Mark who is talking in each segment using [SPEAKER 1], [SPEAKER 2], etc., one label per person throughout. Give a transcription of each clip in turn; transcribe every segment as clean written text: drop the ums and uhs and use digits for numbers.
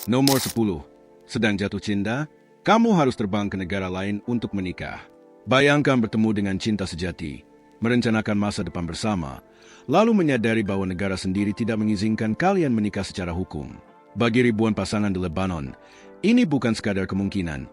[SPEAKER 1] Nomor 10. Sedang jatuh cinta? Kamu harus terbang ke negara lain untuk menikah. Bayangkan bertemu dengan cinta sejati, merencanakan masa depan bersama, lalu menyadari bahwa negara sendiri tidak mengizinkan kalian menikah secara hukum. Bagi ribuan pasangan di Lebanon, ini bukan sekadar kemungkinan.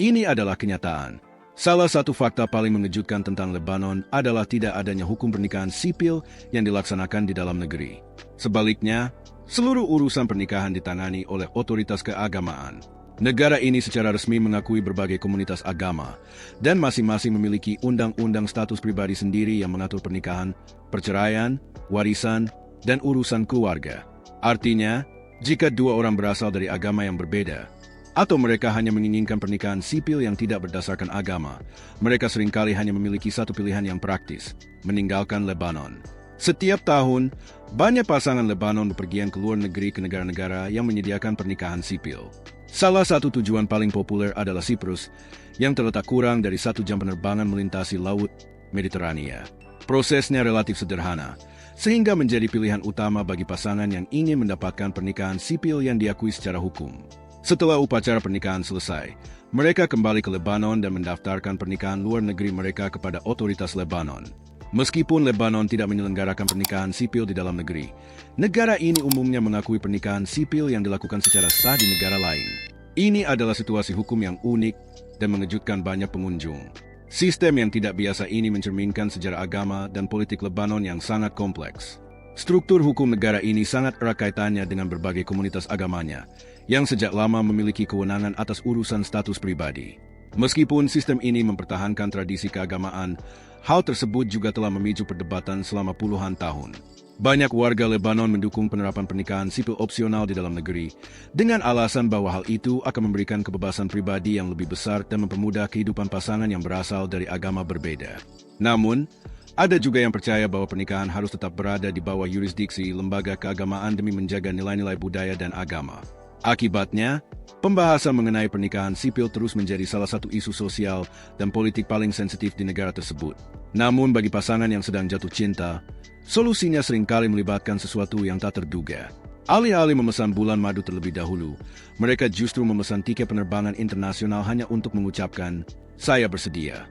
[SPEAKER 1] Ini adalah kenyataan. Salah satu fakta paling mengejutkan tentang Lebanon adalah tidak adanya hukum pernikahan sipil yang dilaksanakan di dalam negeri. Sebaliknya, seluruh urusan pernikahan ditangani oleh otoritas keagamaan. Negara ini secara resmi mengakui berbagai komunitas agama, dan masing-masing memiliki undang-undang status pribadi sendiri yang mengatur pernikahan, perceraian, warisan, dan urusan keluarga. Artinya, jika dua orang berasal dari agama yang berbeda, atau mereka hanya menginginkan pernikahan sipil yang tidak berdasarkan agama, mereka seringkali hanya memiliki satu pilihan yang praktis, meninggalkan Lebanon. Setiap tahun, banyak pasangan Lebanon bepergian ke luar negeri ke negara-negara yang menyediakan pernikahan sipil. Salah satu tujuan paling populer adalah Siprus, yang terletak kurang dari 1 jam penerbangan melintasi Laut Mediterania. Prosesnya relatif sederhana, sehingga menjadi pilihan utama bagi pasangan yang ingin mendapatkan pernikahan sipil yang diakui secara hukum. Setelah upacara pernikahan selesai, mereka kembali ke Lebanon dan mendaftarkan pernikahan luar negeri mereka kepada otoritas Lebanon. Meskipun Lebanon tidak menyelenggarakan pernikahan sipil di dalam negeri, negara ini umumnya mengakui pernikahan sipil yang dilakukan secara sah di negara lain. Ini adalah situasi hukum yang unik dan mengejutkan banyak pengunjung. Sistem yang tidak biasa ini mencerminkan sejarah agama dan politik Lebanon yang sangat kompleks. Struktur hukum negara ini sangat erat kaitannya dengan berbagai komunitas agamanya, yang sejak lama memiliki kewenangan atas urusan status pribadi. Meskipun sistem ini mempertahankan tradisi keagamaan, hal tersebut juga telah memicu perdebatan selama puluhan tahun. Banyak warga Lebanon mendukung penerapan pernikahan sipil opsional di dalam negeri, dengan alasan bahwa hal itu akan memberikan kebebasan pribadi yang lebih besar dan mempermudah kehidupan pasangan yang berasal dari agama berbeda. Namun, ada juga yang percaya bahwa pernikahan harus tetap berada di bawah yurisdiksi lembaga keagamaan demi menjaga nilai-nilai budaya dan agama. Akibatnya, pembahasan mengenai pernikahan sipil terus menjadi salah satu isu sosial dan politik paling sensitif di negara tersebut. Namun bagi pasangan yang sedang jatuh cinta, solusinya seringkali melibatkan sesuatu yang tak terduga. Alih-alih memesan bulan madu terlebih dahulu, mereka justru memesan tiket penerbangan internasional hanya untuk mengucapkan, "Saya bersedia."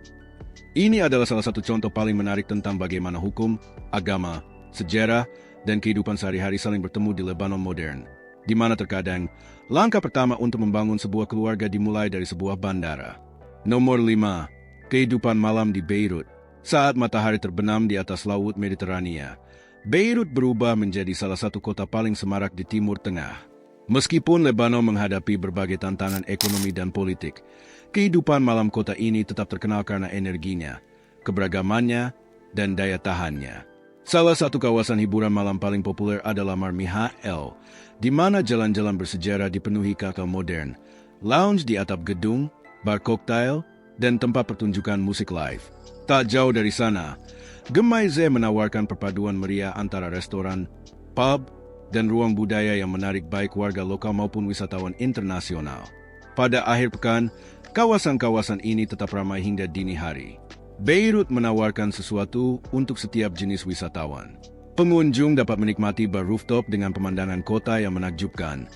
[SPEAKER 1] Ini adalah salah satu contoh paling menarik tentang bagaimana hukum, agama, sejarah, dan kehidupan sehari-hari saling bertemu di Lebanon modern, di mana terkadang langkah pertama untuk membangun sebuah keluarga dimulai dari sebuah bandara. Nomor 5. Kehidupan malam di Beirut. Saat matahari terbenam di atas Laut Mediterania, Beirut berubah menjadi salah satu kota paling semarak di Timur Tengah. Meskipun Lebanon menghadapi berbagai tantangan ekonomi dan politik, kehidupan malam kota ini tetap terkenal karena energinya, keberagamannya, dan daya tahannya. Salah satu kawasan hiburan malam paling populer adalah Mar Mihael, di mana jalan-jalan bersejarah dipenuhi kakao modern, lounge di atap gedung, bar koktail, dan tempat pertunjukan musik live. Tak jauh dari sana, Gemayze menawarkan perpaduan meriah antara restoran, pub, dan ruang budaya yang menarik baik warga lokal maupun wisatawan internasional. Pada akhir pekan, kawasan-kawasan ini tetap ramai hingga dini hari. Beirut menawarkan sesuatu untuk setiap jenis wisatawan. Pengunjung dapat menikmati bar rooftop dengan pemandangan kota yang menakjubkan,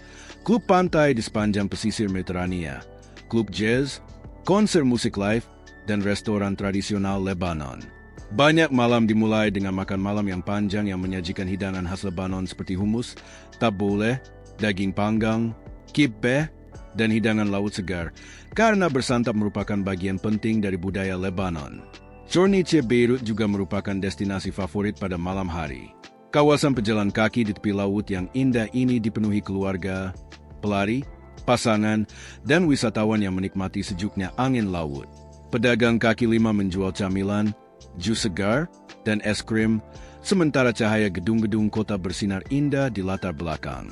[SPEAKER 1] klub pantai di sepanjang pesisir Mediterania, klub jazz, konser musik live, dan restoran tradisional Lebanon. Banyak malam dimulai dengan makan malam yang panjang yang menyajikan hidangan khas Lebanon seperti hummus, tabbouleh, daging panggang, kibbeh, dan hidangan laut segar, karena bersantap merupakan bagian penting dari budaya Lebanon. Corniche Beirut juga merupakan destinasi favorit pada malam hari. Kawasan pejalan kaki di tepi laut yang indah ini dipenuhi keluarga, pelari, pasangan, dan wisatawan yang menikmati sejuknya angin laut. Pedagang kaki lima menjual camilan, jus segar, dan es krim, sementara cahaya gedung-gedung kota bersinar indah di latar belakang.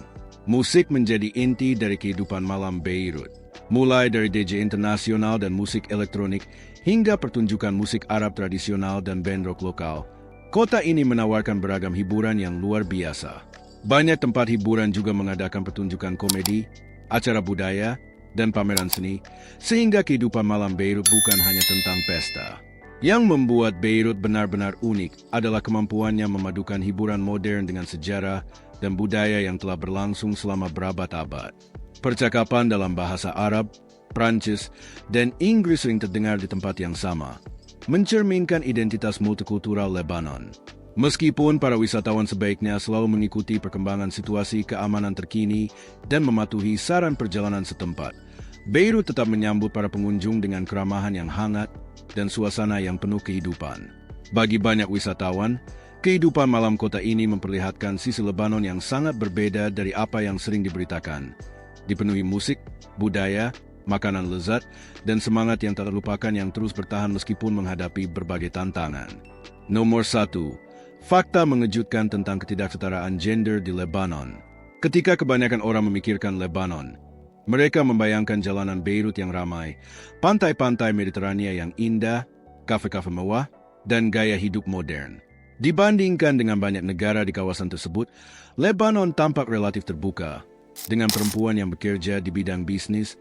[SPEAKER 1] Musik menjadi inti dari kehidupan malam Beirut. Mulai dari DJ internasional dan musik elektronik, hingga pertunjukan musik Arab tradisional dan band rock lokal, kota ini menawarkan beragam hiburan yang luar biasa. Banyak tempat hiburan juga mengadakan pertunjukan komedi, acara budaya, dan pameran seni, sehingga kehidupan malam Beirut bukan hanya tentang pesta. Yang membuat Beirut benar-benar unik adalah kemampuannya memadukan hiburan modern dengan sejarah dan budaya yang telah berlangsung selama berabad-abad. Percakapan dalam bahasa Arab, Prancis, dan Inggris sering terdengar di tempat yang sama, mencerminkan identitas multikultural Lebanon. Meskipun para wisatawan sebaiknya selalu mengikuti perkembangan situasi keamanan terkini dan mematuhi saran perjalanan setempat, Beirut tetap menyambut para pengunjung dengan keramahan yang hangat dan suasana yang penuh kehidupan. Bagi banyak wisatawan, kehidupan malam kota ini memperlihatkan sisi Lebanon yang sangat berbeda dari apa yang sering diberitakan. Dipenuhi musik, budaya, makanan lezat, dan semangat yang tak terlupakan yang terus bertahan meskipun menghadapi berbagai tantangan. Nomor 1. Fakta mengejutkan tentang ketidaksetaraan gender di Lebanon. Ketika kebanyakan orang memikirkan Lebanon, mereka membayangkan jalanan Beirut yang ramai, pantai-pantai Mediterania yang indah, kafe-kafe mewah, dan gaya hidup modern. Dibandingkan dengan banyak negara di kawasan tersebut, Lebanon tampak relatif terbuka, dengan perempuan yang bekerja di bidang bisnis,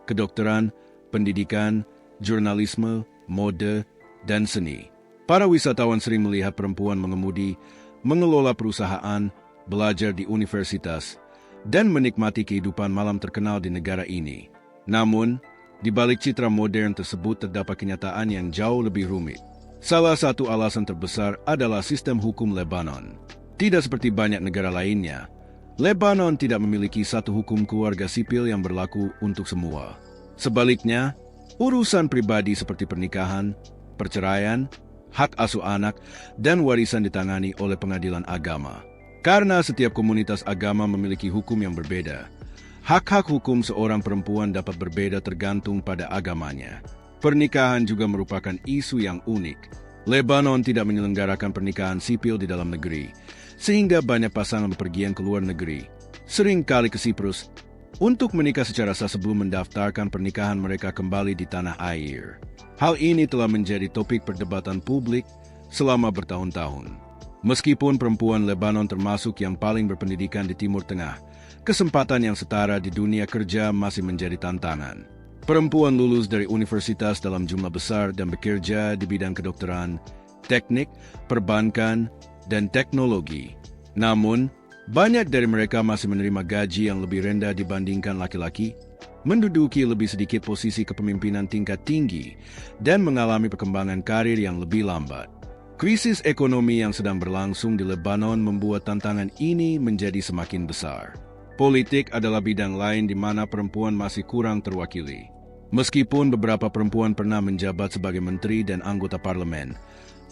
[SPEAKER 1] kedokteran, pendidikan, jurnalisme, mode, dan seni. Para wisatawan sering melihat perempuan mengemudi, mengelola perusahaan, belajar di universitas, dan menikmati kehidupan malam terkenal di negara ini. Namun, di balik citra modern tersebut terdapat kenyataan yang jauh lebih rumit. Salah satu alasan terbesar adalah sistem hukum Lebanon. Tidak seperti banyak negara lainnya, Lebanon tidak memiliki satu hukum keluarga sipil yang berlaku untuk semua. Sebaliknya, urusan pribadi seperti pernikahan, perceraian, hak asuh anak, dan warisan ditangani oleh pengadilan agama. Karena setiap komunitas agama memiliki hukum yang berbeda, hak-hak hukum seorang perempuan dapat berbeda tergantung pada agamanya. Pernikahan juga merupakan isu yang unik. Lebanon tidak menyelenggarakan pernikahan sipil di dalam negeri, sehingga banyak pasangan bepergian ke luar negeri, seringkali ke Siprus, untuk menikah secara sah sebelum mendaftarkan pernikahan mereka kembali di tanah air. Hal ini telah menjadi topik perdebatan publik selama bertahun-tahun. Meskipun perempuan Lebanon termasuk yang paling berpendidikan di Timur Tengah, kesempatan yang setara di dunia kerja masih menjadi tantangan. Perempuan lulus dari universitas dalam jumlah besar dan bekerja di bidang kedokteran, teknik, perbankan, dan teknologi. Namun, banyak dari mereka masih menerima gaji yang lebih rendah dibandingkan laki-laki, menduduki lebih sedikit posisi kepemimpinan tingkat tinggi, dan mengalami perkembangan karir yang lebih lambat. Krisis ekonomi yang sedang berlangsung di Lebanon membuat tantangan ini menjadi semakin besar. Politik adalah bidang lain di mana perempuan masih kurang terwakili. Meskipun beberapa perempuan pernah menjabat sebagai menteri dan anggota parlemen,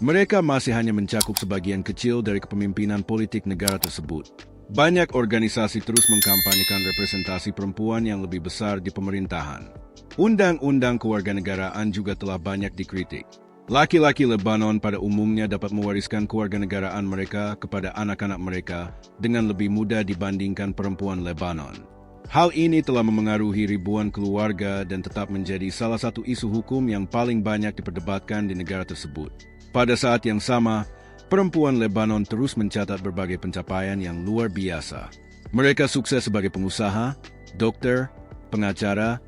[SPEAKER 1] mereka masih hanya mencakup sebagian kecil dari kepemimpinan politik negara tersebut. Banyak organisasi terus mengkampanyekan representasi perempuan yang lebih besar di pemerintahan. Undang-undang kewarganegaraan juga telah banyak dikritik. Laki-laki Lebanon pada umumnya dapat mewariskan kewarganegaraan mereka kepada anak-anak mereka dengan lebih mudah dibandingkan perempuan Lebanon. Hal ini telah memengaruhi ribuan keluarga dan tetap menjadi salah satu isu hukum yang paling banyak diperdebatkan di negara tersebut. Pada saat yang sama, perempuan Lebanon terus mencatat berbagai pencapaian yang luar biasa. Mereka sukses sebagai pengusaha, dokter, pengacara,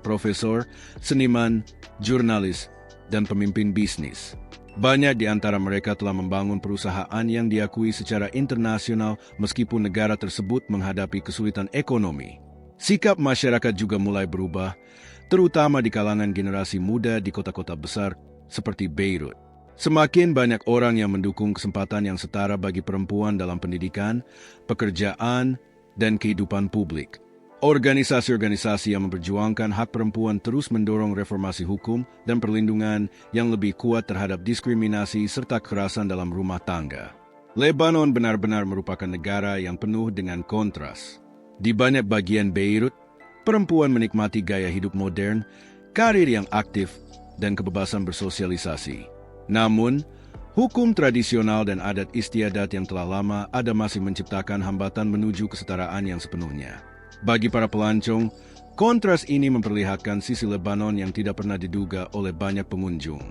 [SPEAKER 1] profesor, seniman, jurnalis, dan pemimpin bisnis. Banyak di antara mereka telah membangun perusahaan yang diakui secara internasional meskipun negara tersebut menghadapi kesulitan ekonomi. Sikap masyarakat juga mulai berubah, terutama di kalangan generasi muda di kota-kota besar seperti Beirut. Semakin banyak orang yang mendukung kesempatan yang setara bagi perempuan dalam pendidikan, pekerjaan, dan kehidupan publik. Organisasi-organisasi yang memperjuangkan hak perempuan terus mendorong reformasi hukum dan perlindungan yang lebih kuat terhadap diskriminasi serta kekerasan dalam rumah tangga. Lebanon benar-benar merupakan negara yang penuh dengan kontras. Di banyak bagian Beirut, perempuan menikmati gaya hidup modern, karir yang aktif, dan kebebasan bersosialisasi. Namun, hukum tradisional dan adat istiadat yang telah lama ada masih menciptakan hambatan menuju kesetaraan yang sepenuhnya. Bagi para pelancong, kontras ini memperlihatkan sisi Lebanon yang tidak pernah diduga oleh banyak pengunjung.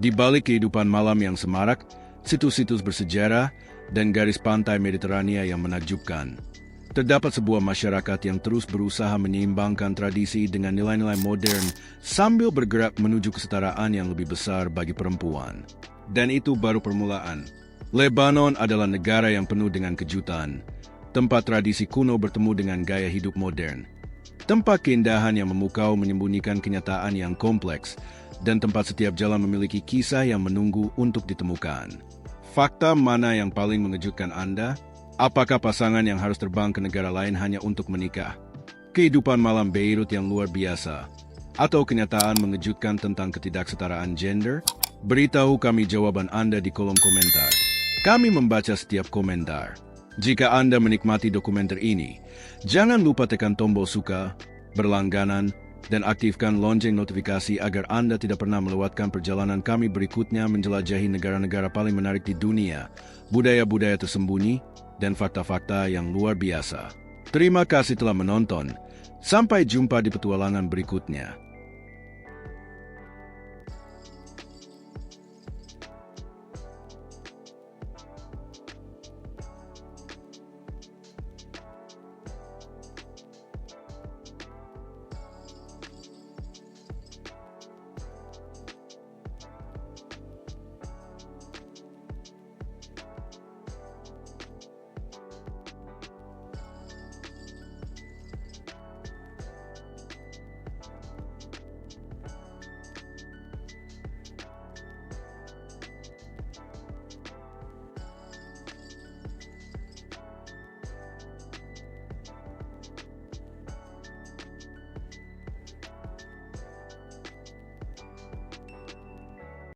[SPEAKER 1] Di balik kehidupan malam yang semarak, situs-situs bersejarah, dan garis pantai Mediterania yang menakjubkan, terdapat sebuah masyarakat yang terus berusaha menyeimbangkan tradisi dengan nilai-nilai modern sambil bergerak menuju kesetaraan yang lebih besar bagi perempuan. Dan itu baru permulaan. Lebanon adalah negara yang penuh dengan kejutan, tempat tradisi kuno bertemu dengan gaya hidup modern, Tempat keindahan yang memukau menyembunyikan kenyataan yang kompleks, dan tempat setiap jalan memiliki kisah yang menunggu untuk ditemukan. Fakta mana yang paling mengejutkan Anda? Apakah pasangan yang harus terbang ke negara lain hanya untuk menikah? Kehidupan malam Beirut yang luar biasa? Atau kenyataan mengejutkan tentang ketidaksetaraan gender? Beritahu kami jawaban Anda di kolom komentar. Kami membaca setiap komentar. Jika Anda menikmati dokumenter ini, jangan lupa tekan tombol suka, berlangganan, dan aktifkan lonceng notifikasi agar Anda tidak pernah melewatkan perjalanan kami berikutnya menjelajahi negara-negara paling menarik di dunia, budaya-budaya tersembunyi, dan fakta-fakta yang luar biasa. Terima kasih telah menonton. Sampai jumpa di petualangan berikutnya.